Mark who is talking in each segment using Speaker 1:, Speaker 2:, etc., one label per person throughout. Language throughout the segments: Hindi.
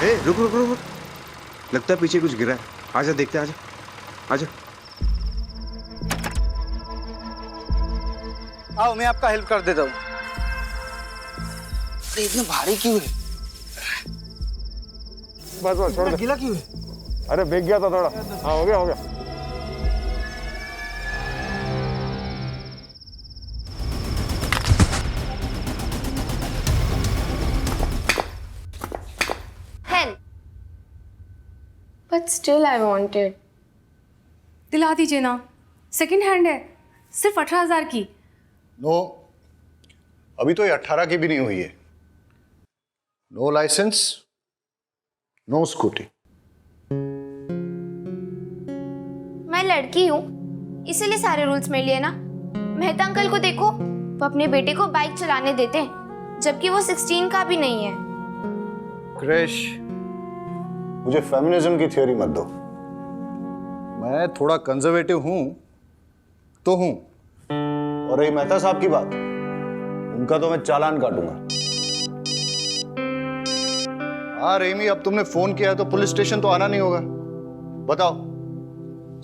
Speaker 1: ए रुक रुक रुक रुक। लगता है पीछे कुछ गिरा है। आजा देखते हैं, आजा आजा।
Speaker 2: आओ मैं आपका हेल्प कर देता हूँ। अरे इतना भारी क्यों है?
Speaker 3: बस बस छोड़ दे।
Speaker 2: गीला क्यों है?
Speaker 3: अरे भीग गया था थोड़ा। हाँ हो गया हो गया।
Speaker 4: Help. But still I wanted.
Speaker 5: दिला दीजिए ना, सेकंड हैंड है, सिर्फ 18,000 की।
Speaker 6: नो, अभी तो ये 18 की भी नहीं हुई है। No license, no scooty.
Speaker 4: मैं लड़की हूँ, इसीलिए सारे रूल्स मेरे लिए ना। मेहता अंकल को देखो, वो अपने बेटे को बाइक चलाने देते हैं, जबकि वो 16 का भी नहीं है।
Speaker 6: क्रिश, मुझे फेमिनिज्म की थ्योरी मत दो। मैं थोड़ा कंजर्वेटिव हूं तो हूं, और रही मेहता साहब की बात, उनका तो मैं चालान काटूंगा। हाँ रेमी, अब तुमने फोन किया है तो पुलिस स्टेशन तो आना नहीं होगा। बताओ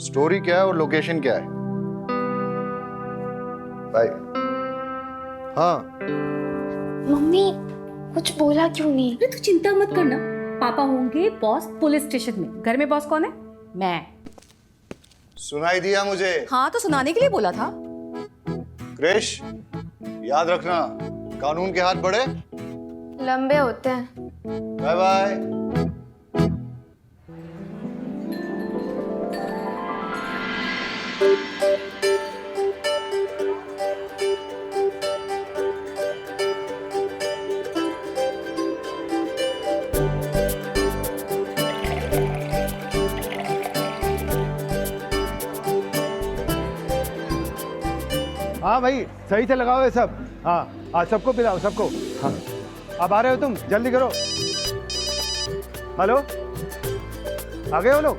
Speaker 6: स्टोरी क्या है और लोकेशन क्या है? बाय। हाँ
Speaker 4: मम्मी कुछ बोला क्यों नहीं?
Speaker 5: अरे तू चिंता मत करना, पापा होंगे बॉस पुलिस स्टेशन में। घर में बॉस कौन है? मैं।
Speaker 6: सुनाई दिया मुझे।
Speaker 5: हाँ तो सुनाने के लिए बोला था।
Speaker 6: क्रिश, याद रखना, कानून के हाथ बड़े
Speaker 4: लंबे होते हैं।
Speaker 6: Bye bye.
Speaker 3: हाँ भाई सही से लगाओ ये सब। हाँ हाँ सबको पिलाओ सबको। हाँ अब आ रहे हो तुम, जल्दी करो। हेलो, आ गए हो लोग?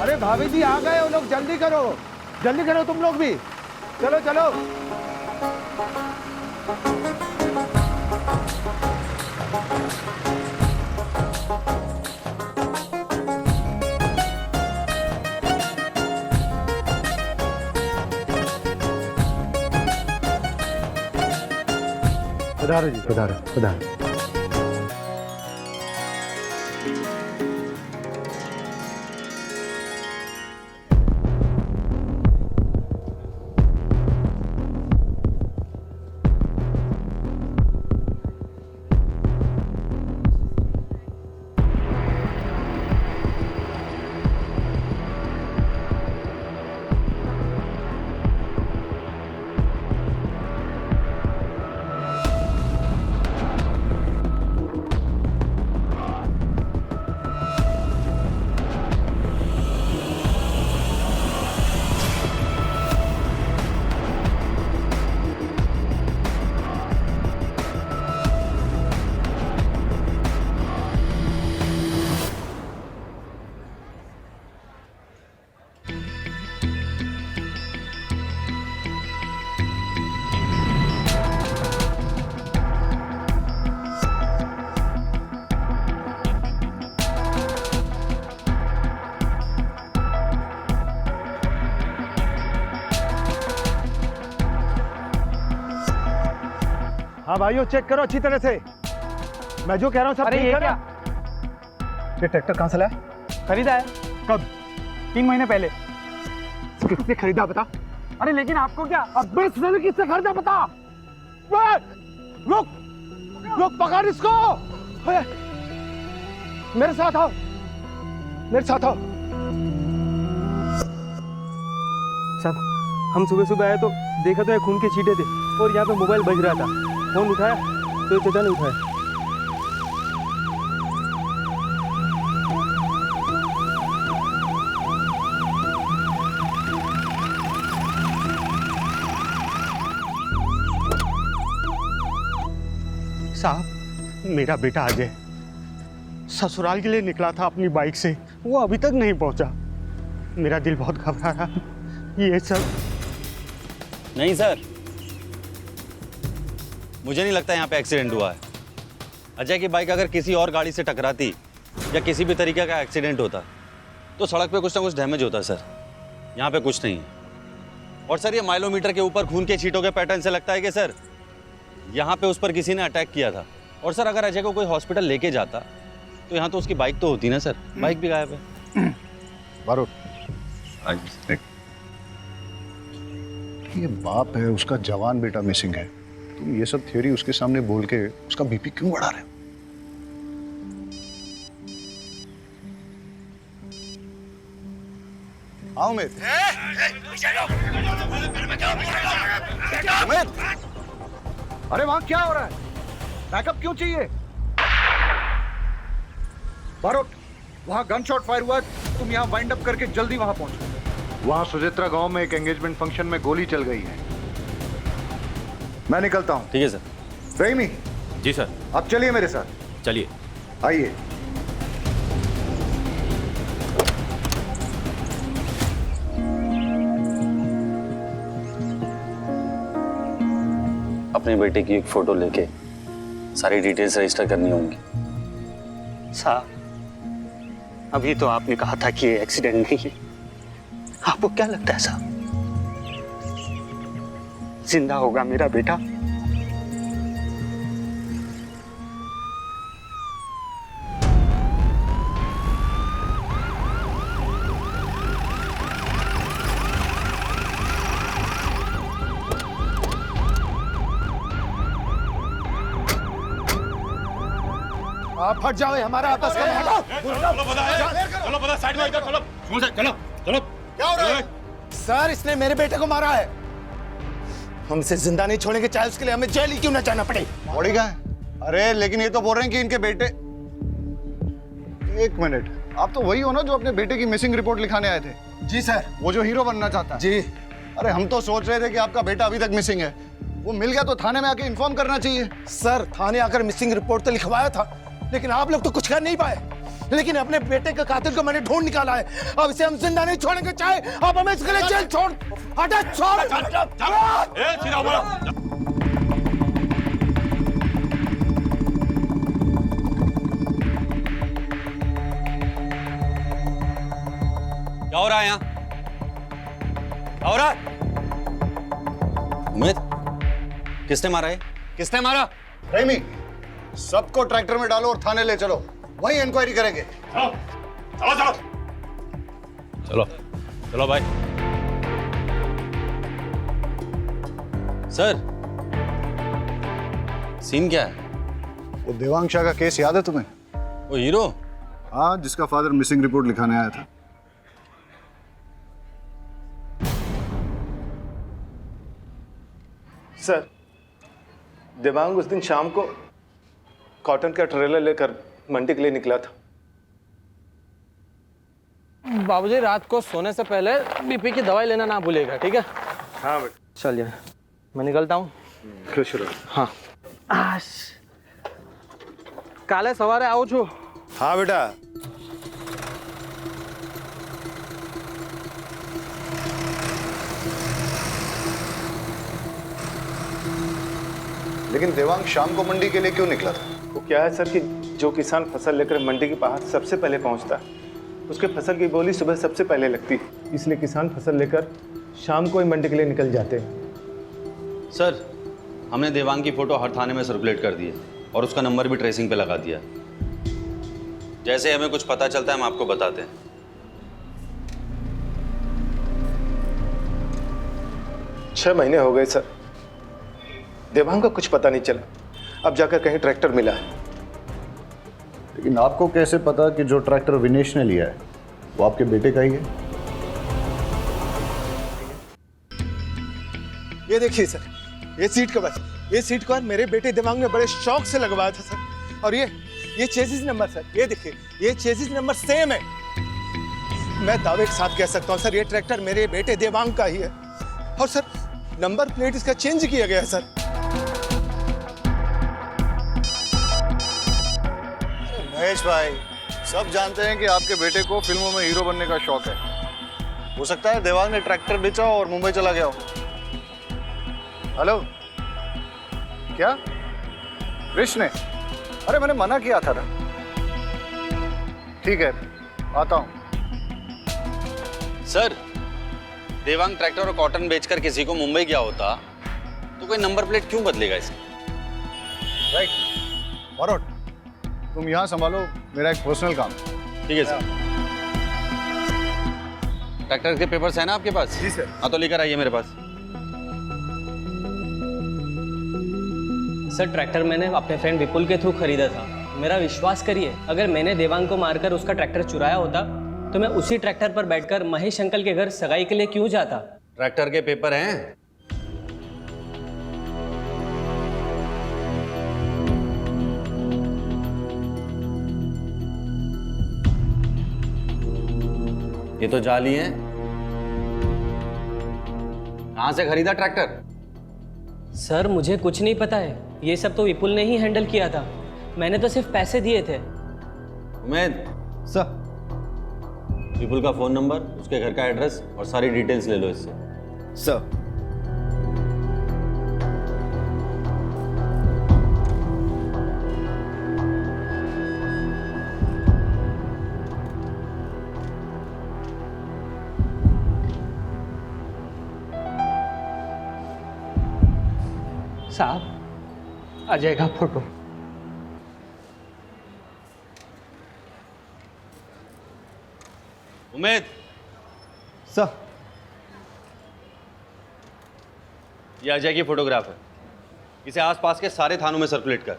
Speaker 3: अरे भाभी जी आ गए हो लोग, जल्दी करो तुम लोग भी। चलो चलो। पधारो जी, पधारो पधारो। हाँ भाइयों चेक करो अच्छी तरह से, मैं जो कह रहा हूँ सब ठीक है ना? ये ट्रैक्टर कहाँ से लाया?
Speaker 2: खरीदा है।
Speaker 3: कब?
Speaker 2: 3 महीने पहले।
Speaker 3: किसने खरीदा बता?
Speaker 2: अरे लेकिन आपको क्या?
Speaker 3: अब किससे खरीदा बता? रुक रुक, पकड़ इसको। मेरे साथ आओ, मेरे साथ आओ।
Speaker 7: साहब हम सुबह सुबह आए तो देखा तो ये खून के छींटे थे और यहाँ पे मोबाइल बज रहा था। फोन उठाया तो ये चाचा ने उठाया।
Speaker 3: साहब मेरा बेटा अजय ससुराल के लिए निकला था अपनी बाइक से, वो अभी तक नहीं पहुंचा। मेरा दिल बहुत घबरा रहा। ये सब
Speaker 8: नहीं सर, मुझे नहीं लगता यहाँ पे एक्सीडेंट हुआ है। अजय की बाइक अगर किसी और गाड़ी से टकराती या किसी भी तरीके का एक्सीडेंट होता तो सड़क पे कुछ ना कुछ डैमेज होता सर। यहाँ पे कुछ नहीं है। और सर ये माइलोमीटर के ऊपर खून के छींटों के पैटर्न से लगता है कि सर यहाँ पे उस पर किसी ने अटैक किया था। और सर अगर अजय को कोई हॉस्पिटल लेके जाता तो यहाँ तो उसकी बाइक तो होती ना सर। बाइक भी गायब है।
Speaker 6: बारूद, ये बाप है, उसका जवान बेटा मिसिंग है, तुम ये सब थ्योरी उसके सामने बोल के उसका बीपी क्यों बढ़ा रहे हो? आओ उमेद। उमेद,
Speaker 3: अरे वहां क्या हो रहा है? बैकअप क्यों चाहिए? बारूद, वहां गन शॉट फायर हुआ, तुम यहाँ वाइंड अप करके जल्दी वहां पहुंचो। वहां सुजित्रा गांव में एक एंगेजमेंट फंक्शन में गोली चल गई है। मैं निकलता हूं।
Speaker 8: ठीक है सर।
Speaker 3: रहीमी।
Speaker 7: जी सर।
Speaker 3: आप चलिए मेरे साथ।
Speaker 7: चलिए।
Speaker 3: आइए।
Speaker 8: अपने बेटे की एक फोटो लेके सारी डिटेल्स रजिस्टर करनी होंगी।
Speaker 9: साहब, अभी तो आपने कहा था कि ये एक्सीडेंट नहीं है। आपको क्या लगता है साहब, जिंदा होगा मेरा बेटा?
Speaker 3: आप हट जाओ, हमारा आपस का
Speaker 10: चलो पता साइड में इधर चलो। चलो चलो।
Speaker 3: क्या हो रहा है? सर, इसने मेरे बेटे को मारा है। हम इसे जिंदा नहीं छोड़ेंगे, चाहे उसके लिए हमें जेल ही क्यों ना जाना पड़े।
Speaker 6: बॉडी कहाँ है? अरे लेकिन ये तो बोल रहे हैं कि इनके बेटे। एक मिनट, आप तो वही हो ना जो अपने बेटे की मिसिंग रिपोर्ट लिखाने आए थे?
Speaker 3: जी सर।
Speaker 6: वो जो हीरो बनना चाहता है?
Speaker 3: जी।
Speaker 6: अरे हम तो सोच रहे थे कि आपका बेटा अभी तक मिसिंग है। वो मिल गया तो थाने में आके इन्फॉर्म करना चाहिए।
Speaker 3: सर, थाने आकर मिसिंग रिपोर्ट तो लिखवाया था, लेकिन आप लोग तो कुछ कर नहीं पाए। लेकिन अपने बेटे के कातिल को मैंने ढूंढ निकाला है। अब इसे हम जिंदा नहीं छोड़ेंगे, चाहे आप हमें इसके लिए जेल छोड़। हटा, छोड़।
Speaker 10: सीधा बोलो।
Speaker 8: क्या हो रहा है यहाँ? क्या हो रहा है? उमेद, किसने मारा है? किसने मारा?
Speaker 6: रहीमी, सबको ट्रैक्टर में डालो और थाने ले चलो, वहीं इंक्वायरी करेंगे।
Speaker 10: चलो चलो चलो
Speaker 8: चलो चलो भाई। सर, सीन क्या है?
Speaker 6: वो देवांग शाह का केस याद है तुम्हें?
Speaker 8: वो हीरो?
Speaker 6: हाँ, जिसका फादर मिसिंग रिपोर्ट लिखाने आया था।
Speaker 11: सर, देवांग उस दिन शाम को कॉटन का ट्रेलर लेकर मंडी के लिए निकला था।
Speaker 2: बाबूजी, रात को सोने से पहले बीपी की दवाई लेना ना भूलिएगा, ठीक है?
Speaker 11: हाँ बेटा।
Speaker 2: चलिए, मैं निकलता हूँ।
Speaker 11: खुश रहो।
Speaker 2: हाँ। काले सवारे आओ छो।
Speaker 11: हाँ बेटा।
Speaker 6: लेकिन देवांग शाम को मंडी के लिए क्यों निकला था?
Speaker 11: वो क्या है सर कि जो किसान फसल लेकर मंडी के बाहर सबसे पहले पहुंचता है, उसके फसल की बोली सुबह सबसे पहले लगती है। इसलिए किसान फसल लेकर शाम को ही मंडी के लिए निकल जाते हैं।
Speaker 8: सर, हमने देवांग की फोटो हर थाने में सर्कुलेट कर दी है और उसका नंबर भी ट्रेसिंग पे लगा दिया। जैसे हमें कुछ पता चलता है हम आपको बताते हैं।
Speaker 11: 6 महीने हो गए सर, देवांग का कुछ पता नहीं चला। अब जाकर कहीं ट्रैक्टर मिला है।
Speaker 6: लेकिन आपको कैसे पता कि जो ट्रैक्टर विनेश ने लिया है वो आपके बेटे का ही है?
Speaker 11: ये देखिए सर, ये सीट कवर, ये सीट कवर मेरे बेटे देवांग ने बड़े शौक से लगवाया था सर। और ये चेसिस नंबर सर, ये देखिए, ये चेसिस नंबर सेम है। मैं दावे के साथ कह सकता हूँ सर, ये ट्रैक्टर मेरे बेटे देवांग का ही है। और सर, नंबर प्लेट इसका चेंज किया गया है सर।
Speaker 6: महेश भाई, सब जानते हैं कि आपके बेटे को फिल्मों में हीरो बनने का शौक है। हो सकता है देवांग ने ट्रैक्टर बेचा और मुंबई चला गया हो। हेलो, क्या कृष्ण ने? अरे मैंने मना किया था ना। ठीक है, आता हूं।
Speaker 8: सर, देवांग ट्रैक्टर और कॉटन बेचकर किसी को मुंबई गया होता तो कोई नंबर प्लेट क्यों बदलेगा इसकी?
Speaker 6: राइट, बरोट, तुम यहाँ संभालो, मेरा एक पर्सनल काम।
Speaker 8: ठीक है सर। ट्रैक्टर के पेपर्स है ना आपके पास?
Speaker 11: जी सर।
Speaker 8: हाँ तो लेकर आइए मेरे पास।
Speaker 12: सर, ट्रैक्टर मैंने अपने फ्रेंड विपुल के थ्रू खरीदा था। मेरा विश्वास करिए, अगर मैंने देवांग को मारकर उसका ट्रैक्टर चुराया होता तो मैं उसी ट्रैक्टर पर बैठकर महेश अंकल के घर सगाई के लिए क्यों जाता?
Speaker 8: ट्रैक्टर के पेपर हैं? ये तो जाली हैं। कहां से खरीदा ट्रैक्टर?
Speaker 12: सर, मुझे कुछ नहीं पता है। ये सब तो विपुल ने ही हैंडल किया था। मैंने तो सिर्फ पैसे दिए थे।
Speaker 8: उमेद,
Speaker 3: सर।
Speaker 8: विपुल का फोन नंबर, उसके घर का एड्रेस और सारी डिटेल्स ले लो इससे।
Speaker 3: सर।
Speaker 12: साहब, आ जाएगा फोटो।
Speaker 8: उमेद,
Speaker 3: सर।
Speaker 8: ये अजय की फोटोग्राफ है। इसे आसपास के सारे थानों में सर्कुलेट कर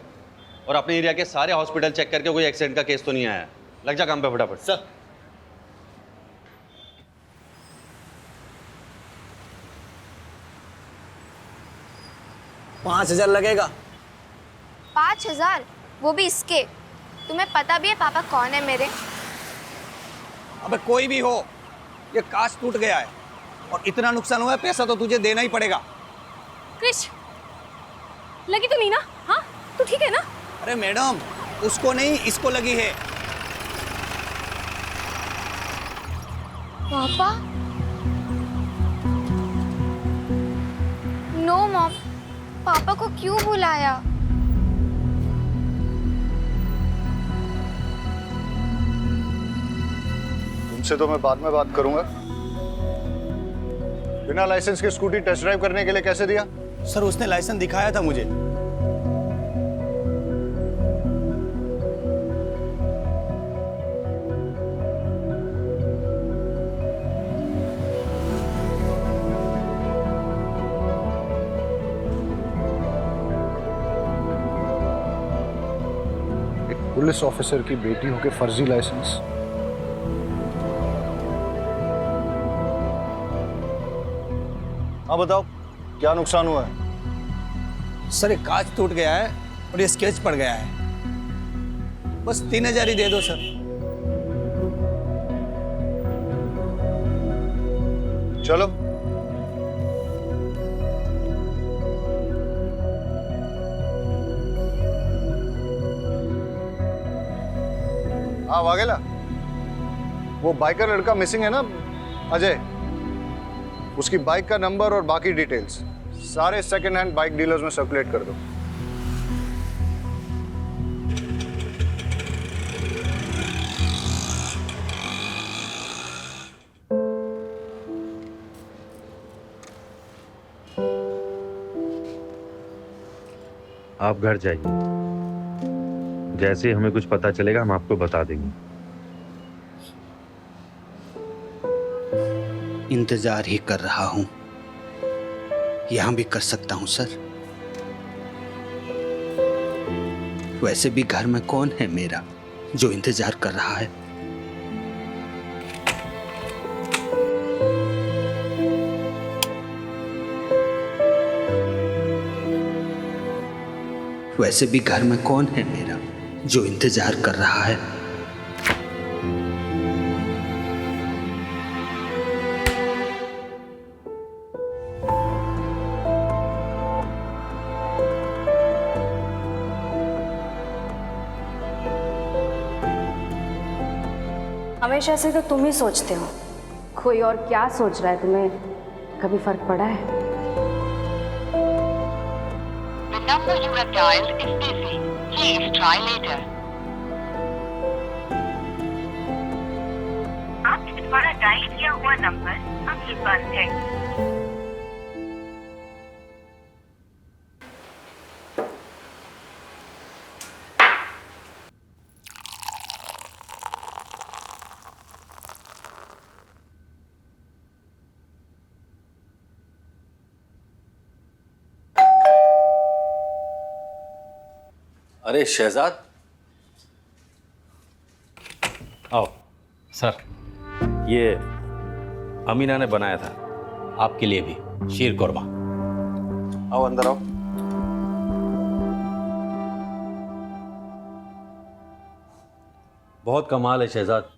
Speaker 8: और अपने एरिया के सारे हॉस्पिटल चेक करके कोई एक्सीडेंट का केस तो नहीं आया। लग जा काम पे फटाफट।
Speaker 11: सर।
Speaker 12: $5,000 लगेगा।
Speaker 4: 5,000? वो भी इसके? तुम्हें पता भी है पापा कौन है मेरे?
Speaker 13: अबे कोई भी हो, ये कांच टूट गया है और इतना नुकसान हुआ है, पैसा तो तुझे देना ही पड़ेगा।
Speaker 5: क्रिश, लगी तो नहीं ना? हाँ, तू ठीक है ना?
Speaker 13: अरे मैडम, उसको नहीं, इसको लगी है।
Speaker 4: पापा? नो मॉम, पापा को क्यों बुलाया?
Speaker 6: तुमसे तो मैं बाद में बात करूंगा। बिना लाइसेंस के स्कूटी टेस्ट ड्राइव करने के लिए कैसे दिया?
Speaker 13: सर, उसने लाइसेंस दिखाया था मुझे।
Speaker 6: एक पुलिस ऑफिसर की बेटी होके फर्जी लाइसेंस। हाँ बताओ, क्या नुकसान हुआ है?
Speaker 13: सर, एक कांच टूट गया है और ये स्केच पड़ गया है। बस 3,000 ही दे दो सर।
Speaker 6: चलो। हाँ वाघेला, वो बाइकर लड़का मिसिंग है ना, अजय, उसकी बाइक का नंबर और बाकी डिटेल्स सारे सेकंड हैंड बाइक डीलर्स में सर्कुलेट कर दो।
Speaker 14: आप घर जाइए, जैसे ही हमें कुछ पता चलेगा हम आपको बता देंगे।
Speaker 9: इंतजार ही कर रहा हूं, यहां भी कर सकता हूं सर। वैसे भी घर में कौन है मेरा जो इंतजार कर रहा है? वैसे भी घर में कौन है मेरा जो इंतजार कर रहा है?
Speaker 5: हमेशा से तो तुम ही सोचते हो, कोई और क्या सोच रहा है तुम्हें कभी फर्क पड़ा है?
Speaker 15: The number you have dialed is busy. Please try later. आपने द्वारा डायल किया हुआ नंबर अभी बंद है।
Speaker 8: अरे शहजाद,
Speaker 2: आओ सर, ये अमीना ने बनाया था आपके लिए भी शीर कोरमा।
Speaker 6: आओ अंदर आओ।
Speaker 8: बहुत कमाल है शहजाद।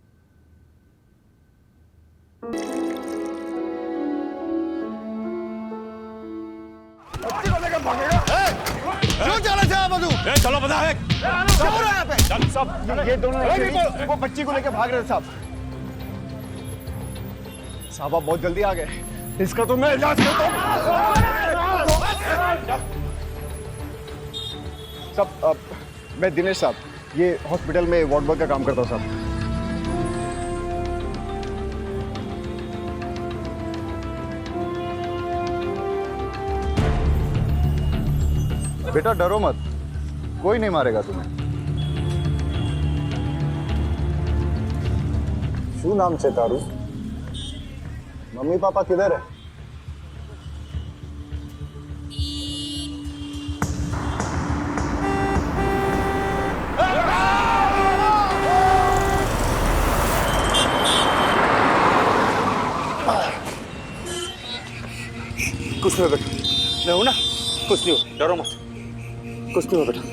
Speaker 11: क्यों चला जा मधु?
Speaker 10: चलो बता है।
Speaker 11: क्या हो रहा है यहाँ पे?
Speaker 10: चल सब।
Speaker 11: ये दोनों लड़के वो बच्ची को लेकर भाग रहे थे साहब। साहब आप बहुत जल्दी आ गए। इसका तो मैं इलाज करता हूँ। साहब मैं दिनेश साहब, ये हॉस्पिटल में वार्ड बॉय का काम करता हूँ साहब।
Speaker 6: बेटा डरो मत, कोई नहीं मारेगा तुम्हें। શું નામ છે તારું? મમ્મી પાપા કિધર है?
Speaker 11: कुछ नहीं हो बेटा, मैं हूं ना, कुछ नहीं हो, डरो मत, कुछ नहीं हो बेटा।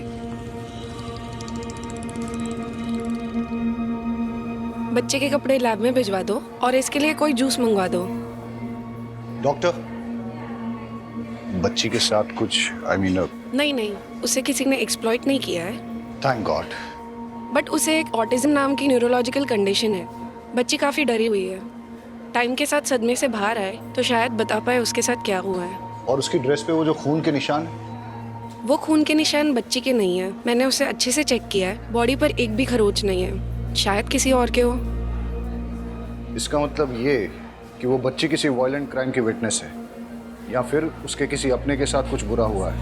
Speaker 16: बच्चे के कपड़े लैब में भिजवा दो और इसके लिए कोई जूस मंगवा दो।
Speaker 6: डॉक्टर, बच्ची के साथ कुछ
Speaker 16: नहीं नहीं, उसे किसी ने एक्सप्लॉइट नहीं किया है।
Speaker 6: Thank God.
Speaker 16: बट उसे एक ऑटिज्म नाम की न्यूरोलॉजिकल कंडीशन है। बच्ची काफ़ी डरी हुई है। टाइम के साथ सदमे से बाहर आए तो शायद बता पाए उसके साथ क्या हुआ है।
Speaker 6: और उसकी ड्रेस पे वो जो खून के निशान है?
Speaker 16: वो खून के निशान बच्ची के नहीं है। मैंने उसे अच्छे से चेक किया है। बॉडी पर एक भी खरोच नहीं है। शायद किसी और के हो।
Speaker 6: इसका मतलब ये कि वो बच्ची किसी वायलेंट क्राइम की विटनेस है या फिर उसके किसी अपने के साथ कुछ बुरा हुआ है।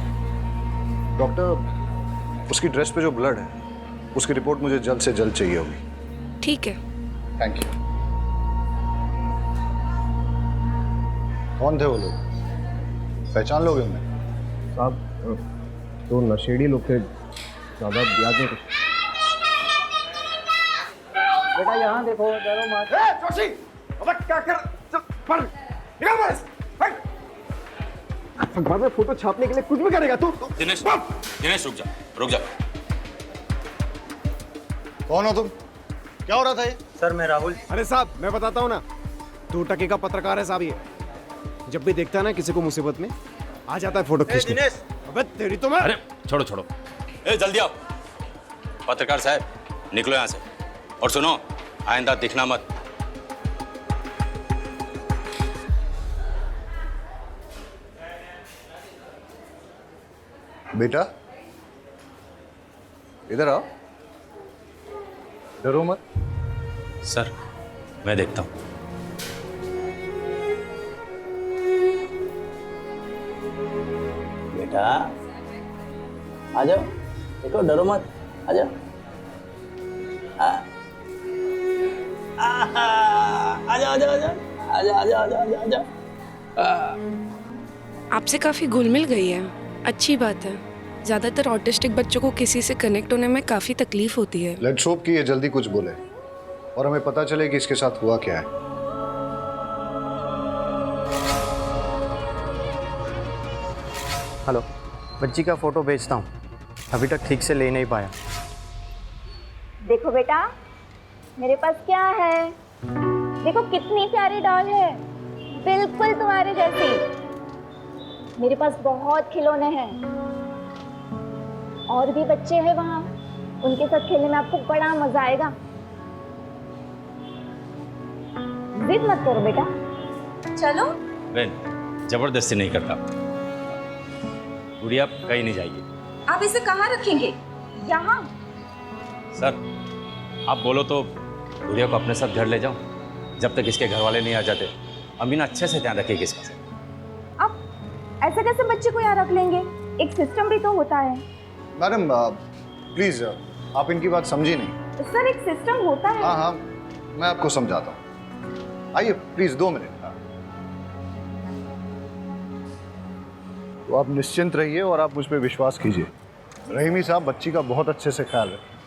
Speaker 6: डॉक्टर, उसकी ड्रेस पे जो ब्लड है उसकी रिपोर्ट मुझे जल्द से जल्द चाहिए होगी।
Speaker 16: ठीक है।
Speaker 6: Thank you. कौन थे वो लोग? पहचान लोगे उन्हें?
Speaker 11: साहब तो नशेड़ी लोग थे, ज़्यादा याद नहीं कुछ।
Speaker 12: बेटा यहाँ देखो, डरो मत।
Speaker 11: जोशी, अबे क्या कर? चल पढ़, निकल बाहर से, हट। अखबार में फोटो छापने के लिए कुछ भी करेगा तू?
Speaker 10: दिनेश, दिनेश रुक जा, रुक जा।
Speaker 6: कौन हो तुम? क्या हो रहा था ये?
Speaker 12: सर मैं राहुल।
Speaker 11: अरे साहब मैं बताता हूँ ना, 2 टके का पत्रकार है साहब ये। जब भी देखता है ना किसी को मुसीबत में, आ जाता है फोटो खींचने।
Speaker 10: दिनेश,
Speaker 11: अबे तेरी तो मैं।
Speaker 10: अरे छोड़ो छोड़ो, ए जल्दी आओ। पत्रकार साहब निकलो यहाँ से, और सुनो आइंदा दिखना मत।
Speaker 6: बेटा इधर आओ, डरो मत।
Speaker 8: सर मैं देखता हूँ।
Speaker 12: बेटा आ जाओ, देखो डरो मत, आ जाओ। आजा आजा आजा आजा आजा आजा आजा आजा।
Speaker 16: आपसे काफ़ी घुल मिल गई है, अच्छी बात है। ज़्यादातर ऑटिस्टिक बच्चों को किसी से कनेक्ट होने में काफ़ी तकलीफ होती है।
Speaker 6: लेट्स होप कि ये जल्दी कुछ बोले और हमें पता चले कि इसके साथ हुआ क्या है।
Speaker 12: हेलो, बच्ची का फोटो भेजता हूँ, अभी तक ठीक से ले नहीं पाया।
Speaker 15: देखो बेटा, मेरे पास क्या है, देखो कितनी प्यारी डॉल है, बिल्कुल तुम्हारे जैसी। मेरे पास बहुत खिलौने हैं, और भी बच्चे हैं वहाँ, उनके साथ खेलने में आपको बड़ा मजा आएगा। जिद मत करो बेटा, चलो।
Speaker 8: बहन जबरदस्ती नहीं करता, गुड़िया कहीं नहीं जाएगी।
Speaker 15: आप इसे कहाँ रखेंगे? यहाँ?
Speaker 2: सर आप बोलो तो गुड़िया को अपने साथ घर ले जाऊं, जब तक इसके घर वाले नहीं आ जाते। अमीना अच्छे से ध्यान रखेगी इसका।
Speaker 15: अब ऐसे कैसे बच्चे को यहाँ रख लेंगे? एक सिस्टम भी तो होता है।
Speaker 6: मैडम प्लीज आप इनकी बात समझी नहीं।
Speaker 15: सर एक सिस्टम होता है।
Speaker 6: हाँ हाँ मैं आपको समझाता हूँ, आइए प्लीज 2 मिनट। तो आप निश्चिंत रहिए और आप मुझ पर विश्वास कीजिए। रहीमी साहब बच्ची का बहुत अच्छे से ख्याल रखें।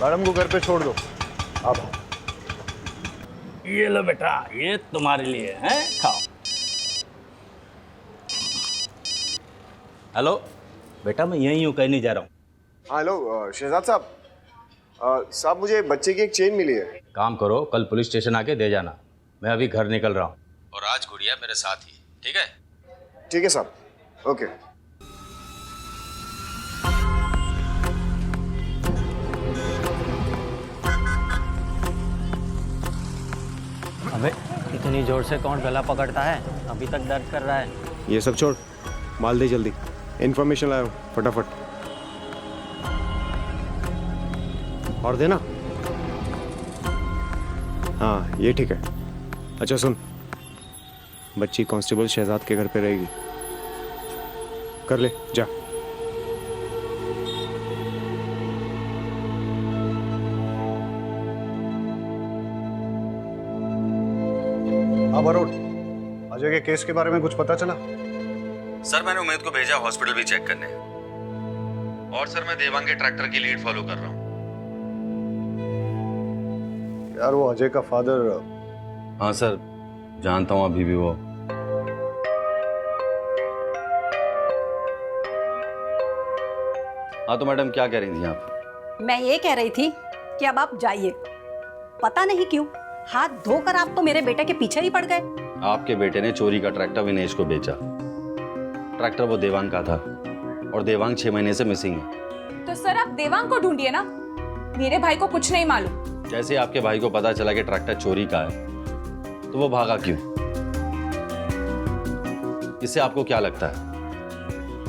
Speaker 6: मैडम को घर पे छोड़ दो आप।
Speaker 2: ये लो बेटा, ये तुम्हारे लिए है, खाओ। हेलो बेटा, मैं यहीं हूँ, कहीं नहीं जा रहा हूँ।
Speaker 17: हेलो शहजाद साहब मुझे बच्चे की एक चेन मिली है।
Speaker 2: काम करो, कल पुलिस स्टेशन आके दे जाना। मैं अभी घर निकल रहा हूँ और आज गुड़िया मेरे साथ ही, ठीक है?
Speaker 17: ठीक है साहब, ओके।
Speaker 12: अबे इतनी जोर से कौन गला पकड़ता है? अभी तक दर्द कर रहा है।
Speaker 1: ये सब छोड़, माल दे जल्दी। इन्फॉर्मेशन लाओ फटाफट। और देना। हाँ ये ठीक है। अच्छा सुन, बच्ची कांस्टेबल शहजाद के घर पे रहेगी। कर ले, जा।
Speaker 6: हाँ वरुण, अजय के केस के बारे में कुछ पता चला?
Speaker 8: सर मैंने उमेद को भेजा हॉस्पिटल भी चेक करने, और सर मैं देवांग के ट्रैक्टर की लीड फॉलो कर रहा हूँ।
Speaker 6: यार वो अजय का फादर।
Speaker 8: हाँ सर जानता हूँ अभी भी वो। हाँ तो मैडम क्या कह रही थी आप?
Speaker 18: मैं ये कह रही थी कि अब आप जाइए। पता नहीं क्यों हाथ धोकर आप तो मेरे बेटे के पीछे ही पड़ गए।
Speaker 8: आपके बेटे ने चोरी का ट्रैक्टर विनेश को बेचा। ट्रैक्टर वो देवांग का था और देवांग 6 महीने से मिसिंग है।
Speaker 19: तो सर आप देवांग को ढूंढिए ना, मेरे भाई को कुछ नहीं मालूम।
Speaker 8: जैसे आपके भाई को पता चला कि ट्रैक्टर चोरी का है तो वो भागा क्यों? इससे आपको क्या लगता है,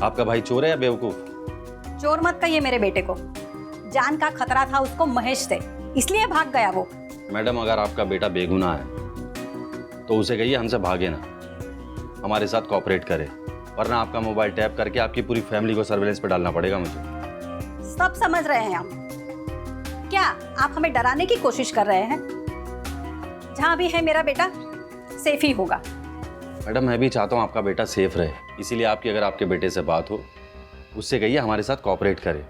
Speaker 8: आपका भाई चोर है या बेवकूफ?
Speaker 18: चोर मत कहिए मेरे बेटे को। जान का खतरा था उसको महेश से, इसलिए भाग गया वो।
Speaker 8: मैडम अगर आपका बेटा बेगुनाह है तो उसे कहिए हमसे भागे ना, हमारे साथ कोऑपरेट करे, वरना आपका मोबाइल टैप करके आपकी पूरी फैमिली को सर्विलेंस पे डालना पड़ेगा मुझे।
Speaker 18: सब समझ रहे हैं हम। क्या आप हमें डराने की कोशिश कर रहे हैं? जहां भी है मेरा बेटा सेफ ही होगा।
Speaker 8: मैडम मैं भी चाहता हूँ आपका बेटा सेफ रहे, इसीलिए आपकी अगर आपके बेटे से बात हो उससे कहिए हमारे साथ कोऑपरेट करे।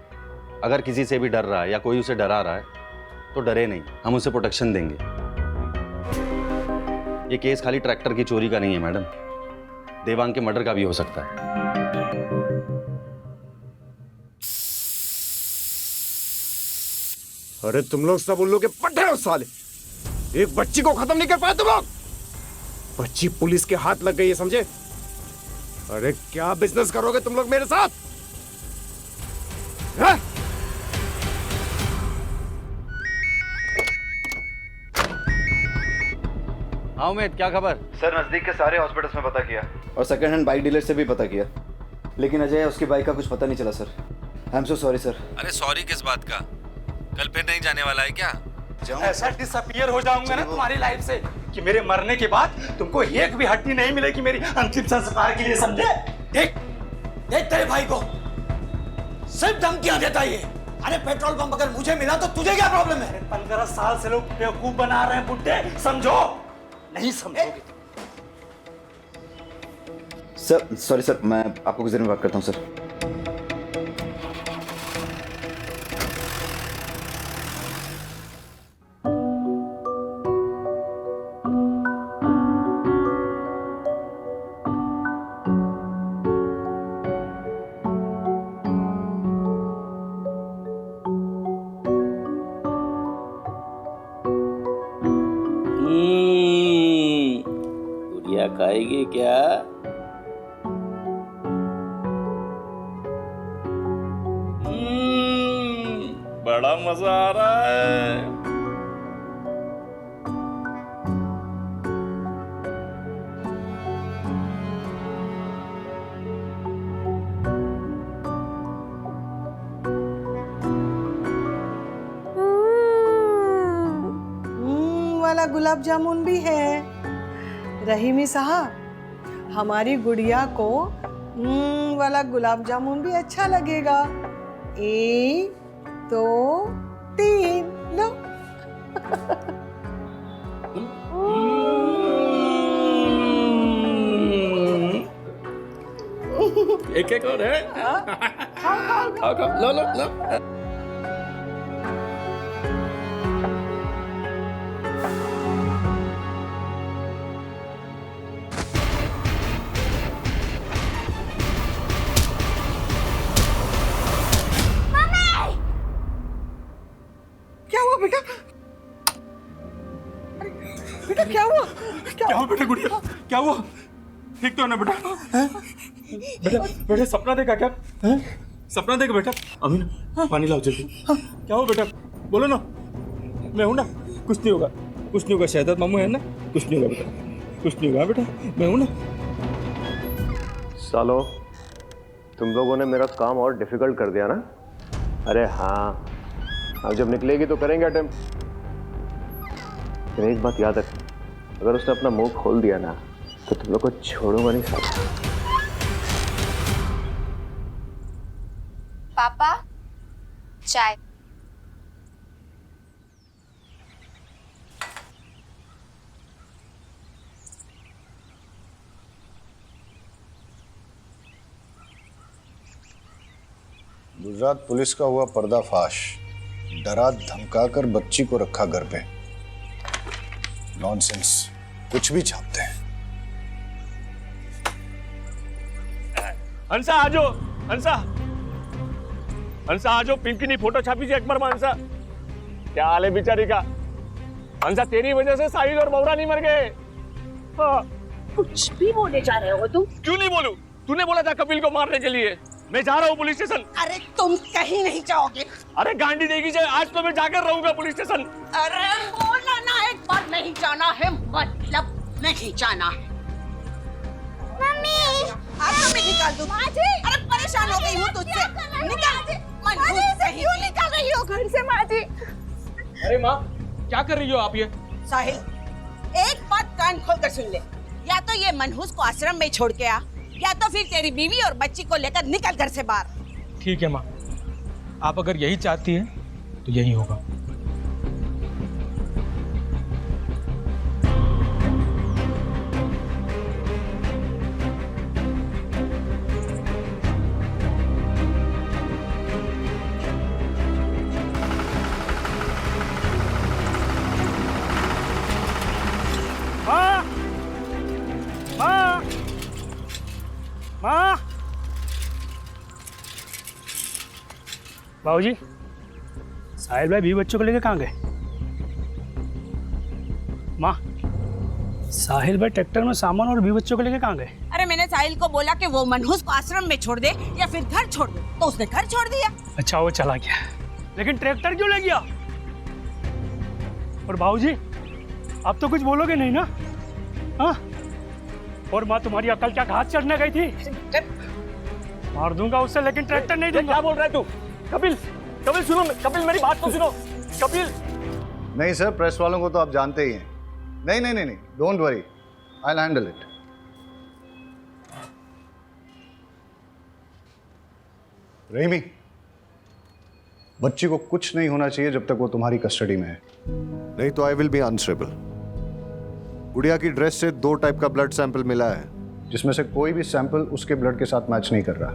Speaker 8: अगर किसी से भी डर रहा है या कोई उसे डरा रहा है तो डरे नहीं, हम उसे प्रोटेक्शन देंगे। ये केस खाली ट्रैक्टर की चोरी का नहीं है मैडम, देवांग के मर्डर का भी हो सकता है।
Speaker 1: अरे तुम लोग सब उल्लू के पट्टे हो साले। एक बच्ची को खत्म नहीं कर पाए तुम लोग। बच्ची पुलिस के हाथ लग गई है, समझे? अरे क्या बिजनेस करोगे तुम लोग मेरे साथ? हाँ?
Speaker 8: हाँ उमेद क्या खबर?
Speaker 20: सर नजदीक के सारे हॉस्पिटल्स में पता किया और सेकंड हैंड बाइक डीलर से भी पता किया, लेकिन अजय उसकी बाइक का कुछ पता नहीं चला sir. I am so sorry sir.
Speaker 8: अरे सॉरी किस बात का? कल फिर नहीं जाने वाला है क्या?
Speaker 13: ऐसा डिसअपियर हो जाऊंगा ना तुम्हारी लाइफ से कि मेरे मरने के बाद तुमको एक भी हड्डी नहीं मिलेगी मेरी अंतिम संस्कार के लिए, समझे?
Speaker 21: देख देख तेरे भाई को सिर्फ धमकियां देता ये। अरे पेट्रोल पंप अगर मुझे मिला तो तुझे क्या प्रॉब्लम है?
Speaker 13: 15 साल से लोग बेवकूफ बना रहे हैं बुड्ढे, समझो? नहीं समझोगे।
Speaker 20: सर सॉरी सर, मैं आपको कुछ देर में बात करता हूँ सर।
Speaker 2: गुड़िया खाएगी क्या? बड़ा मजा आ रहा है।
Speaker 7: वाला गुलाब जामुन भी है। रहीमी साहब, हमारी गुड़िया को वाला गुलाब जामुन भी अच्छा लगेगा। 1 2 3 लो।
Speaker 13: एक एक और है। खाओ खाओ, लो लो लो।
Speaker 7: क्या हुआ बेटा? बेटा क्या हुआ?
Speaker 13: क्या हुआ बेटा? गुड़िया क्या हुआ? ठीक तो है ना बेटा? बेटा बेटा सपना देखा क्या? सपना देखा बेटा? अमीना पानी लाओ जल्दी। क्या हुआ बेटा? बोलो ना। मैं हूं ना, कुछ नहीं होगा, कुछ नहीं होगा। शहजाद मामू है ना, कुछ नहीं होगा बेटा, कुछ नहीं होगा बेटा, मैं हूं ना।
Speaker 17: सालो, तुम लोगों ने मेरा काम और डिफिकल्ट कर दिया ना। अरे हाँ, अब जब निकलेगी तो करेंगे अटेम्प्ट। लेकिन एक बात याद रख, अगर उसने अपना मुंह खोल दिया ना तो तुम लोग को छोड़ूंगा नहीं साला।
Speaker 4: पापा, चाय।
Speaker 6: गुजरात पुलिस का हुआ पर्दाफाश। डरा धमकाकर बच्ची को रखा घर पे। नॉनसेंस, कुछ भी छापते हैं।
Speaker 13: हंसा आजो, हंसा हंसा आजो, पिंकी फोटो छापी थी अकबर में। हंसा क्या हाल है बेचारी का? हंसा तेरी वजह से साहिल और बौरा नहीं मर गए। हाँ।
Speaker 22: कुछ भी बोले जा रहे हो तुम?
Speaker 13: क्यों नहीं बोलूं? तूने बोला था कपिल को मारने के लिए। मैं जा रहा हूँ पुलिस स्टेशन।
Speaker 22: अरे तुम कहीं नहीं जाओगे।
Speaker 13: अरे गांडी देगी जाए, आज तो मैं जाकर रहूंगा पुलिस स्टेशन।
Speaker 22: अरे बोला ना एक बार, नहीं जाना है मतलब नहीं जाना है।
Speaker 15: मम्मी,
Speaker 22: आपको मैं निकाल दूँ। अरे परेशान हो गई हूँ तुझसे। निकाल।
Speaker 15: क्यों निकाल रही हो घर से माँ जी?
Speaker 13: अरे माँ, क्या कर रही हो आप ये?
Speaker 22: साहिल, एक बात कान खोल कर सुन ले। या तो ये मनहूस को आश्रम में छोड़ के आ, या तो फिर तेरी बीवी और बच्ची को लेकर निकल घर से बाहर।
Speaker 13: ठीक है माँ, आप अगर यही चाहती हैं तो यही होगा।
Speaker 23: माँ, माँ, माँ। बाबूजी, साहिल भाई भी बच्चों को लेकर कहाँ गए? माँ, साहिल भाई ट्रैक्टर में सामान और भी बच्चों को लेकर कहाँ गए?
Speaker 22: अरे मैंने साहिल को बोला कि वो मनहूस को आश्रम में छोड़ दे या फिर घर छोड़ दे, तो उसने घर छोड़ दिया।
Speaker 23: अच्छा, वो चला गया, लेकिन ट्रैक्टर क्यों ले गया? और बाबूजी, आप तो कुछ बोलोगे नहीं ना? हाँ? और माँ, तुम्हारी अकल क्या घास चढ़ने गई थी? मार दूंगा उससे, लेकिन ट्रैक्टर नहीं दूंगा।
Speaker 13: क्या बोल रहा है तू? कपिल, कपिल सुनो, कपिल मेरी बात तो सुनो। कपिल।
Speaker 6: नहीं सर, प्रेस वालों को तो आप जानते ही हैं। नहीं नहीं नहीं नहीं, don't worry, I will handle it. Rahimi, बच्ची को कुछ नहीं होना चाहिए जब तक वो तुम्हारी कस्टडी में है। नहीं तो आई विल बी आंसरेबल। गुड़िया की ड्रेस से 2 टाइप का ब्लड सैंपल मिला है, जिसमें से कोई भी सैंपल उसके ब्लड के साथ मैच नहीं कर रहा।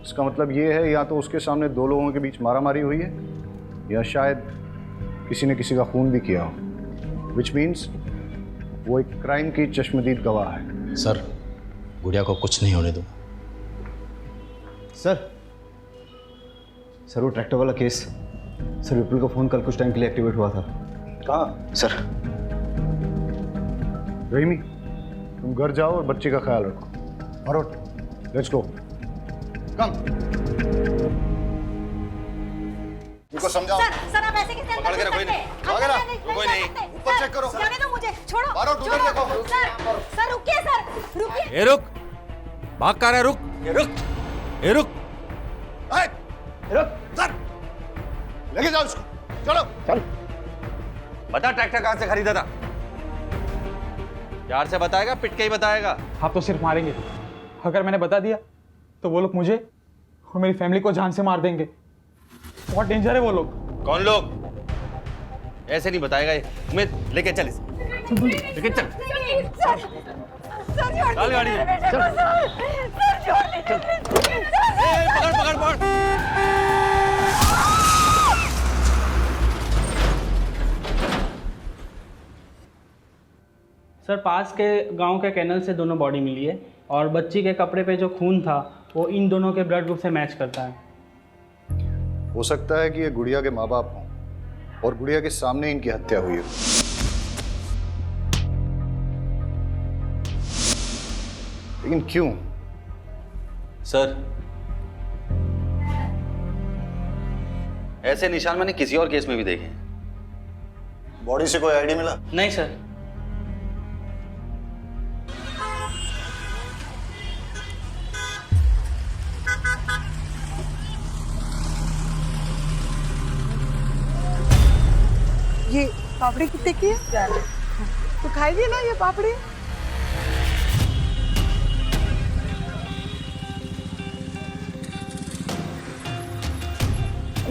Speaker 6: इसका मतलब ये है, या तो उसके सामने 2 लोगों के बीच मारामारी हुई है, या शायद किसी ने किसी का खून भी किया हो। विच मीन्स वो एक क्राइम की चश्मदीद गवाह है।
Speaker 10: सर, गुड़िया को कुछ नहीं होने दो।
Speaker 20: सर, वो ट्रैक्टर वाला केस, सर विपुल का फोन कल कुछ टाइम के लिए एक्टिवेट हुआ था।
Speaker 6: कहाँ?
Speaker 20: सर,
Speaker 6: रहीमी, तुम घर जाओ और बच्चे का ख्याल रखो। भरोट, लेट्स गो। कम। इनको समझाओ।
Speaker 18: सर आप ऐसे कैसे
Speaker 6: पकड़ के रखो इन्हें। वगैरह कोई नहीं, ऊपर चेक करो।
Speaker 18: जाने दो मुझे, छोड़ो।
Speaker 6: भरोट, उधर देखो।
Speaker 18: सर रुकिए, सर रुकिए।
Speaker 10: ए रुक, भाग कर रहा है, रुक, रुक, ए रुक,
Speaker 6: रुक, सर लेके जाओ इसको। चलो चल।
Speaker 8: बता ट्रैक्टर कहां से खरीदा था? प्यार से बताएगा, पिट के ही बताएगा?
Speaker 13: आप तो सिर्फ मारेंगे। अगर मैंने बता दिया तो वो लोग मुझे और मेरी फैमिली को जान से मार देंगे। बहुत डेंजर है वो लोग।
Speaker 8: कौन लोग? ऐसे नहीं बताएगा ये। उमेद, लेके चल इसे। लेके चल। चल गाड़ी में। चल। पकड़ पकड़ पकड़।
Speaker 12: सर पास के गांव के कैनल से दोनों बॉडी मिली है और बच्ची के कपड़े पे जो खून था वो इन दोनों के ब्लड ग्रुप से मैच करता है।
Speaker 6: हो सकता है कि ये गुड़िया के माँ बाप हों और गुड़िया के सामने इनकी हत्या हुई हो। लेकिन क्यों?
Speaker 8: सर, ऐसे निशान मैंने किसी और केस में भी देखे।
Speaker 6: बॉडी से कोई आईडी मिला?
Speaker 12: नहीं सर।
Speaker 7: ये पापड़ी कितने की है? तो खाएगी ना ये पापड़ी?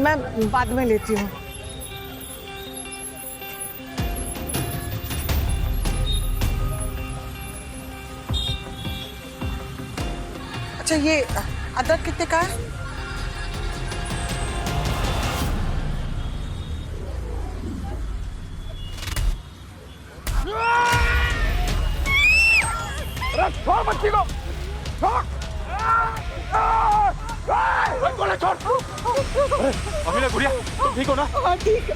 Speaker 7: मैं बाद में लेती हूँ। अच्छा ये अदरक कितने का है?
Speaker 1: छोड़ बच्ची को, छोड़। गोले छोड़।
Speaker 13: अभी गुड़िया तुम ठीक हो ना?
Speaker 7: हाँ ठीक है।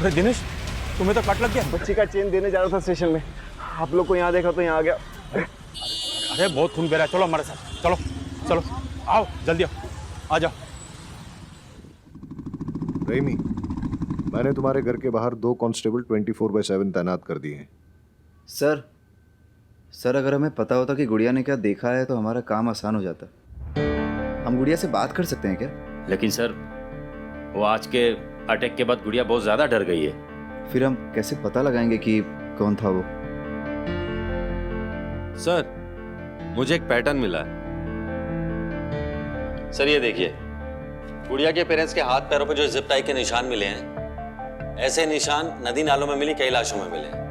Speaker 13: अरे दिनेश, तुम्हें तो कट लग गया।
Speaker 1: बच्ची का चेन देने जा रहा था स्टेशन में, आप लोग को यहाँ देखा तो यहाँ आ गया।
Speaker 13: अरे बहुत खून बह रहा है, चलो हमारे साथ। चलो चलो आओ, जल्दी आओ, आ जाओ।
Speaker 6: रहीमी, मैंने तुम्हारे घर के बाहर 2 कांस्टेबल 24/7 तैनात कर दिए हैं।
Speaker 20: सर अगर हमें पता होता कि गुड़िया ने क्या देखा है तो हमारा काम आसान हो जाता। हम गुड़िया से बात कर सकते हैं क्या?
Speaker 2: लेकिन सर, वो आज के अटैक के बाद गुड़िया बहुत ज़्यादा डर गई है।
Speaker 20: फिर हम कैसे पता लगाएंगे कि कौन था वो?
Speaker 8: सर, मुझे एक पैटर्न मिला है। सर ये देखिए, गुड़िया के पेरेंट्स के हाथ पैरों पे जो जिप टाई के निशान मिले हैं, ऐसे निशान नदी नालों में मिली कई लाशों में मिले हैं।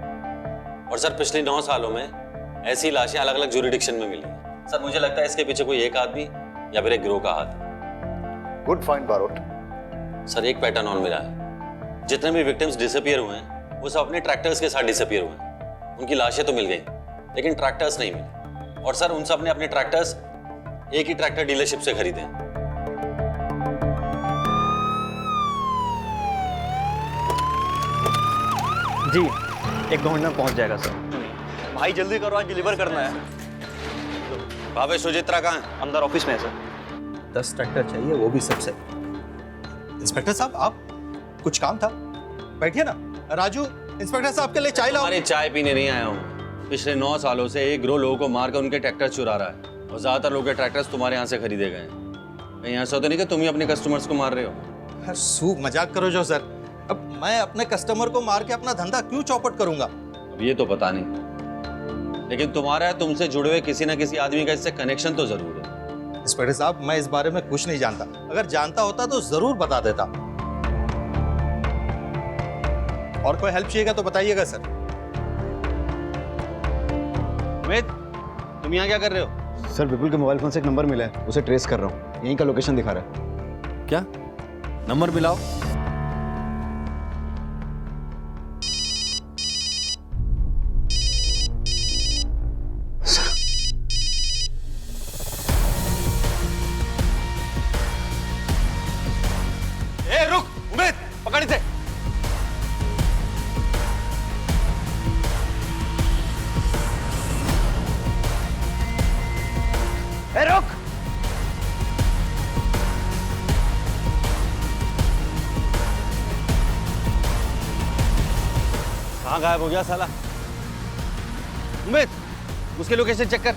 Speaker 8: और सर पिछले 9 सालों में ऐसी लाशें अलग अलग ज्यूरिडिक्शन में मिली हैं। सर मुझे लगता है इसके पीछे कोई एक आदमी या फिर एक गिरोह का हाथ है।
Speaker 6: Good find Barot.
Speaker 8: सर एक पैटर्न और मिला है। जितने भी विक्टिम्स डिसअपियर हुए हैं वो सब अपने ट्रैक्टर्स के साथ डिसअपियर हुए हैं। उनकी लाशें तो मिल गई लेकिन ट्रैक्टर्स नहीं मिले। और सर उन सब ने अपने ट्रैक्टर्स एक ही ट्रैक्टर डीलरशिप से खरीदे हैं।
Speaker 20: जी 1-2 मिनट में पहुंच जाएगा सर। भाई जल्दी करो, आज डिलीवर करना है।
Speaker 8: भावेश सुचित्रा कहाँ है?
Speaker 20: अंदर ऑफिस में है सर।
Speaker 11: 10 ट्रैक्टर चाहिए, वो भी सबसे। इंस्पेक्टर साहब, आप कुछ काम था? बैठिए ना। राजू, इंस्पेक्टर साहब के लिए चाय लाओ।
Speaker 8: अरे चाय पीने नहीं आया हूँ। पिछले 9 सालों से एक गिरोह लोगों को मारकर उनके ट्रैक्टर चुरा रहा है और ज्यादातर लोगों के ट्रैक्टर्स तुम्हारे यहाँ से खरीदे गए हैं। कहीं ऐसा तो नहीं कि तुम ही अपने कस्टमर्स को मार रहे हो?
Speaker 11: सूख मजाक करो जो सर। अब मैं अपने कस्टमर को मार के अपना धंधा क्यों चौपट करूंगा?
Speaker 8: अब ये तो पता नहीं, लेकिन तुम्हारा तुमसे जुड़े हुए किसी ना किसी आदमी का इससे कनेक्शन तो जरूर है।
Speaker 11: इंस्पेक्टर साहब, मैं इस बारे में कुछ नहीं जानता। अगर जानता होता तो जरूर बता देता। और कोई हेल्प चाहिएगा तो बताइएगा सर।
Speaker 8: उमेद, तुम यहाँ क्या कर रहे हो?
Speaker 20: सर विपुल के मोबाइल फोन से एक नंबर मिला है, उसे ट्रेस कर रहा हूँ। यहीं का लोकेशन दिखा रहा है।
Speaker 8: क्या नंबर मिलाओ? रुक उमेद, पकड़ इसे।
Speaker 20: रुक।
Speaker 8: कहाँ गायब हो गया साला? उमेद, उसके लोकेशन चेक कर।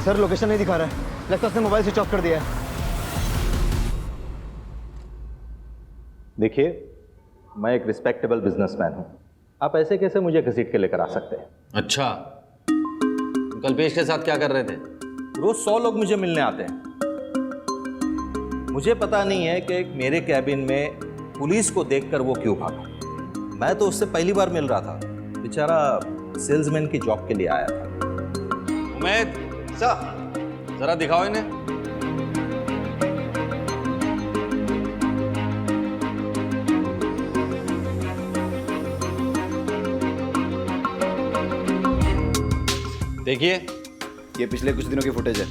Speaker 20: सर लोकेशन नहीं दिखा रहा है, लगता है उसने मोबाइल स्विच ऑफ कर दिया है।
Speaker 3: देखिए, मैं एक रिस्पेक्टेबल बिजनेसमैन हूँ। आप ऐसे कैसे मुझे घसीट के लेकर आ सकते हैं?
Speaker 8: अच्छा, कल्पेश के साथ क्या कर रहे थे?
Speaker 3: रोज 100 लोग मुझे मिलने आते हैं। मुझे पता नहीं है कि मेरे कैबिन में पुलिस को देखकर वो क्यों भागा। मैं तो उससे पहली बार मिल रहा था, बेचारा सेल्समैन की जॉब के लिए आया था।
Speaker 8: उमेद सर, जरा दिखाओ इन्हें। देखिए,
Speaker 20: ये पिछले कुछ दिनों की फुटेज है।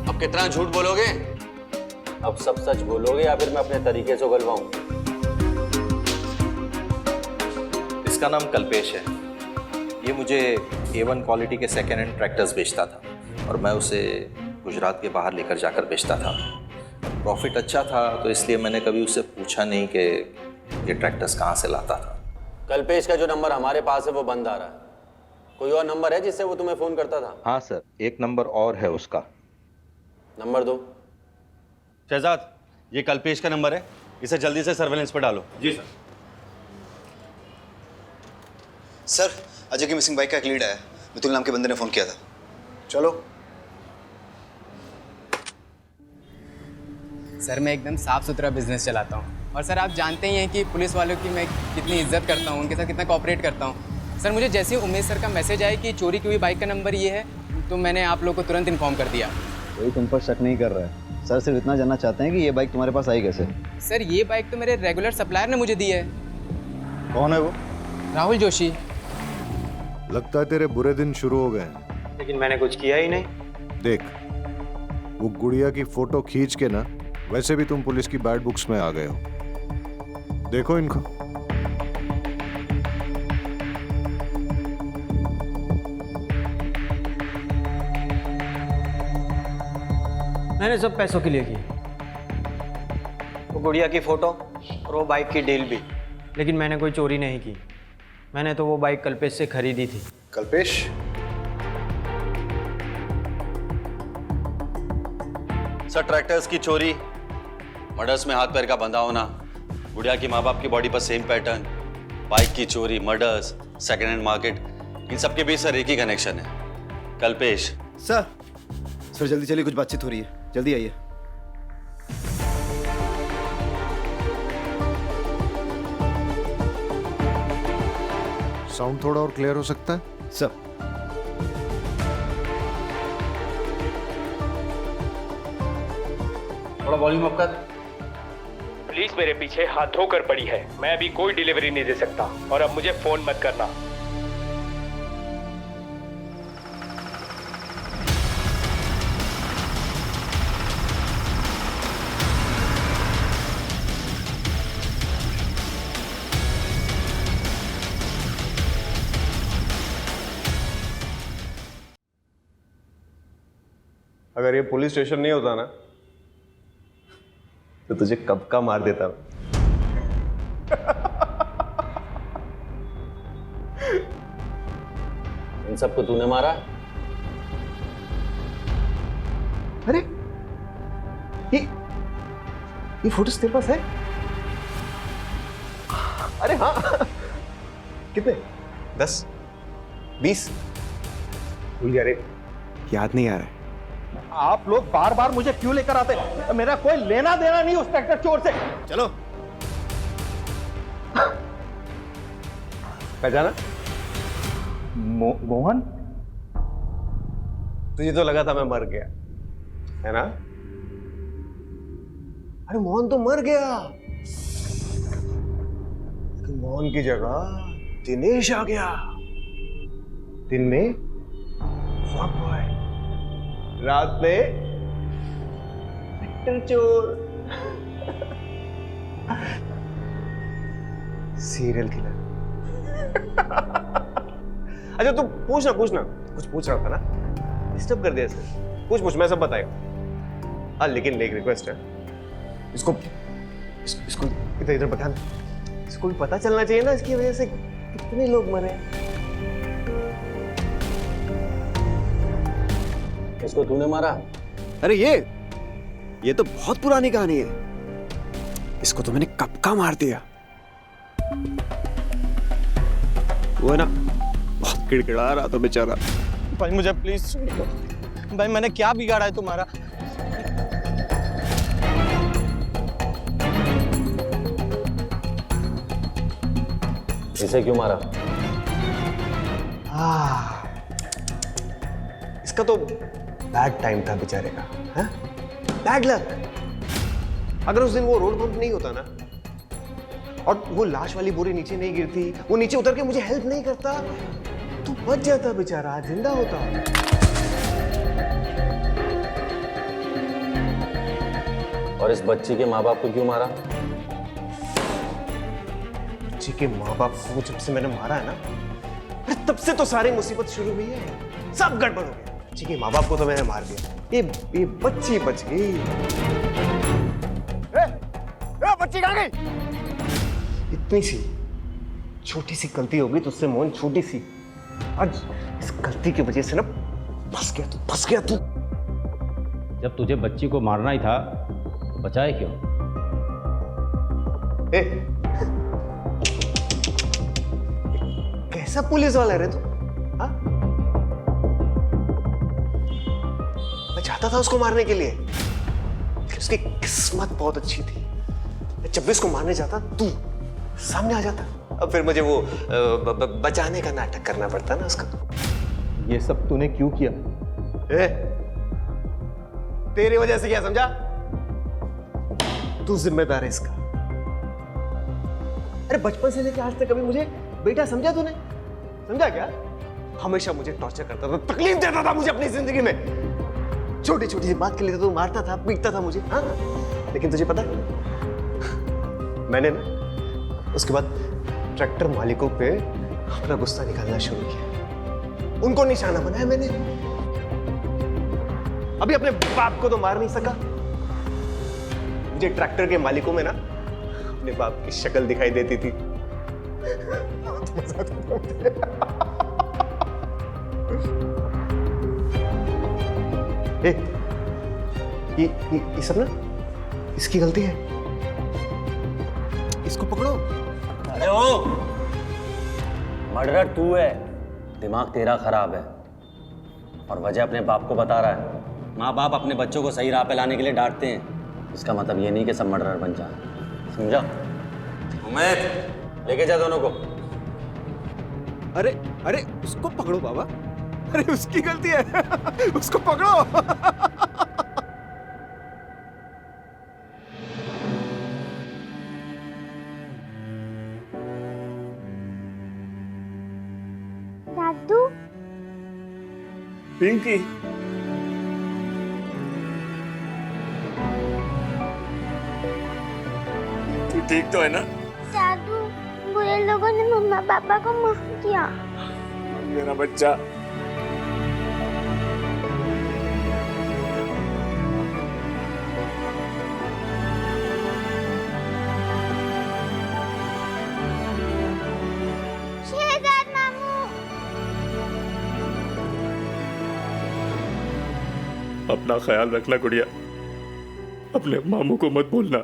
Speaker 8: अब कितना झूठ बोलोगे?
Speaker 3: अब सब सच बोलोगे या फिर मैं अपने तरीके से उगलवाऊं? इसका नाम कल्पेश है। ये मुझे A1 क्वालिटी के सेकेंड हैंड ट्रैक्टर्स बेचता था और मैं उसे गुजरात के बाहर लेकर जाकर बेचता था। प्रॉफिट अच्छा था तो इसलिए मैंने कभी उससे पूछा नहीं कि ये ट्रैक्टर्स कहाँ से लाता था।
Speaker 8: कल्पेश का जो नंबर हमारे पास है वो बंद आ रहा है। कोई और नंबर है जिससे वो तुम्हें फोन करता था?
Speaker 3: हाँ सर, एक नंबर और है उसका।
Speaker 8: नंबर दो। शहजाद, ये कल्पेश का नंबर है, इसे जल्दी से सर्वेलेंस पर डालो।
Speaker 13: जी सर।
Speaker 20: सर, अजय की मिसिंग बाइक का एक लीड आया। मितुल नाम के बंदे ने फोन किया था। चलो।
Speaker 9: सर, मैं एकदम साफ सुथरा बिजनेस चलाता हूँ और सर आप जानते ही हैं कि पुलिस वालों की मैं कितनी इज्जत करता हूँ, उनके साथ कितना कोऑपरेट करता हूँ। सर, मुझे जैसे ही उमेश सर का मैसेज आया कि चोरी की हुई बाइक का नंबर ये है, तो मैंने आप लोग को तुरंत इन्फॉर्म कर दिया।
Speaker 20: कोई तुम पर शक नहीं कर रहा है। सर सिर्फ इतना जानना चाहते हैं कि ये बाइक तुम्हारे पास आई कैसे?
Speaker 9: सर, ये बाइक तो मेरे रेगुलर सप्लायर ने मुझे दी है।
Speaker 20: कौन है वो?
Speaker 9: राहुल जोशी।
Speaker 6: लगता है तेरे बुरे दिन शुरू हो गए हैं।
Speaker 9: लेकिन मैंने कुछ किया ही नहीं।
Speaker 6: देख, वो गुड़िया की फोटो खींच के ना, वैसे भी तुम पुलिस की बैड बुक्स में आ गए हो। देखो इनको।
Speaker 9: मैंने सब पैसों के लिए की, वो गुड़िया की फोटो और वो बाइक की डील भी। लेकिन मैंने कोई चोरी नहीं की। मैंने तो वो बाइक कल्पेश से खरीदी थी।
Speaker 20: कल्पेश?
Speaker 8: सर, ट्रैक्टर्स की चोरी, मर्डर्स में हाथ पैर का बंधा होना, गुड़िया की माँ बाप की बॉडी पर सेम पैटर्न, बाइक की चोरी, मर्डर्स, सेकेंड हैंड मार्केट, इन सब के बीच सर एक ही कनेक्शन है, कल्पेश।
Speaker 20: सर जल्दी चलिए, कुछ बातचीत हो रही है। जल्दी आइए।
Speaker 6: साउंड थोड़ा और क्लियर हो सकता है?
Speaker 20: सर,
Speaker 8: थोड़ा वॉल्यूम अप कर।
Speaker 23: पुलिस मेरे पीछे हाथ धोकर पड़ी है। मैं अभी कोई डिलीवरी नहीं दे सकता और अब मुझे फोन मत करना।
Speaker 17: अगर ये पुलिस स्टेशन नहीं होता ना, तो तुझे कब का मार देता।
Speaker 8: इन सबको तूने मारा?
Speaker 17: अरे ये फोटोज तेरे पास है? अरे हाँ। कितने? 10 20? भूल गया रे,
Speaker 1: याद नहीं आ रहा है।
Speaker 3: आप लोग बार बार मुझे क्यों लेकर आते? मेरा कोई लेना देना नहीं उस ट्रैक्टर चोर से।
Speaker 20: चलो।
Speaker 17: पहचाना?
Speaker 3: मोहन?
Speaker 17: तुझे तो लगा था मैं मर गया, है ना? अरे मोहन तो मर गया, लेकिन मोहन की जगह दिनेश आ गया। दिन में फ्रॉड बॉय, रात में ट्रैक्टर चोर, सीरियल किलर। अच्छा तू पूछना कुछ पूछ रहा था ना, डिस्टर्ब कर दिया सर। पूछ मैं सब बताएगा। हाँ लेकिन एक रिक्वेस्ट है, इसको इधर बता ना, इसको भी पता चलना चाहिए ना इसकी वजह से कितने लोग मरे।
Speaker 8: किसको तूने मारा?
Speaker 1: अरे ये तो बहुत पुरानी कहानी है। इसको तो मैंने कब का मार दिया। वो है ना, बहुत किड़किड़ा रहा तो बेचारा।
Speaker 11: भाई मुझे प्लीज, भाई मैंने क्या बिगाड़ा है तुम्हारा?
Speaker 8: इसे क्यों मारा?
Speaker 17: इसका तो बैड टाइम था बेचारे का, हाँ? Bad luck. अगर उस दिन वो रोड बम्प नहीं होता ना, और वो लाश वाली बोरी नीचे नहीं गिरती, वो नीचे उतर के मुझे हेल्प नहीं करता, तो बच जाता बेचारा, आज जिंदा होता।
Speaker 8: और इस बच्ची के माँ बाप को क्यों मारा?
Speaker 17: बच्ची के माँ बाप को जब से मैंने मारा है ना, अरे तब से तो सारी मुसीबत शुरू हुई है। सब गड़बड़ हो गया। बच्ची के माँ बाप को तो मैंने मार दिया, ये बच्ची बच गई।
Speaker 1: बच्ची कहाँ गई?
Speaker 17: इतनी सी छोटी सी गलती हो गई तुझसे मोहन, छोटी सी। आज इस गलती की वजह से ना फंस गया तू।
Speaker 2: जब तुझे बच्ची को मारना ही था तो बचाए क्यों?
Speaker 17: कैसा पुलिस वाला है रे तू? हाँ? मैं चाहता था उसको मारने के लिए, लेकिन उसकी किस्मत बहुत अच्छी थी। जब भी उसको मारने जाता तू सामने आ जाता, अब फिर मुझे वो बचाने का नाटक करना पड़ता ना उसका।
Speaker 11: ये सब तूने क्यों किया?
Speaker 17: तेरी वजह से, क्या समझा? तू जिम्मेदार है इसका। अरे बचपन से लेकर आज तक कभी मुझे बेटा समझा तूने? समझा क्या? हमेशा मुझे टॉर्चर करता था, तकलीफ देता था मुझे अपनी जिंदगी में। छोटी छोटी सी बात के लिए तो मारता था, पीटता था मुझे। हाँ, लेकिन तुझे पता है, मैंने ना उसके बाद ट्रैक्टर मालिकों पे अपना गुस्सा निकालना शुरू किया। उनको निशाना बनाया मैंने। अभी अपने बाप को तो मार नहीं सका, मुझे ट्रैक्टर के मालिकों में ना अपने बाप की शक्ल दिखाई देती थी। मजा आता था मुझे। ये सब ना इसकी गलती है। इसको पकड़ो।
Speaker 8: अरे ओ, मर्डरर तू है, दिमाग तेरा खराब है और वजह अपने बाप को बता रहा है। माँ बाप अपने बच्चों को सही राह पे लाने के लिए डांटते हैं, इसका मतलब ये नहीं कि सब मर्डरर बन जाए, समझा? उमेद, लेके जा दोनों को।
Speaker 1: अरे उसको पकड़ो बाबा, अरे उसकी गलती है। उसको पकड़ो।
Speaker 4: दादू,
Speaker 13: पिंकी, तू ठीक तो है ना?
Speaker 4: दादू, बुरे लोगों ने मम्मा पापा को मार दिया।
Speaker 13: मेरा बच्चा।
Speaker 4: शहजाद मामू।
Speaker 13: अपना ख्याल रखना गुड़िया, अपने मामू को मत भूलना।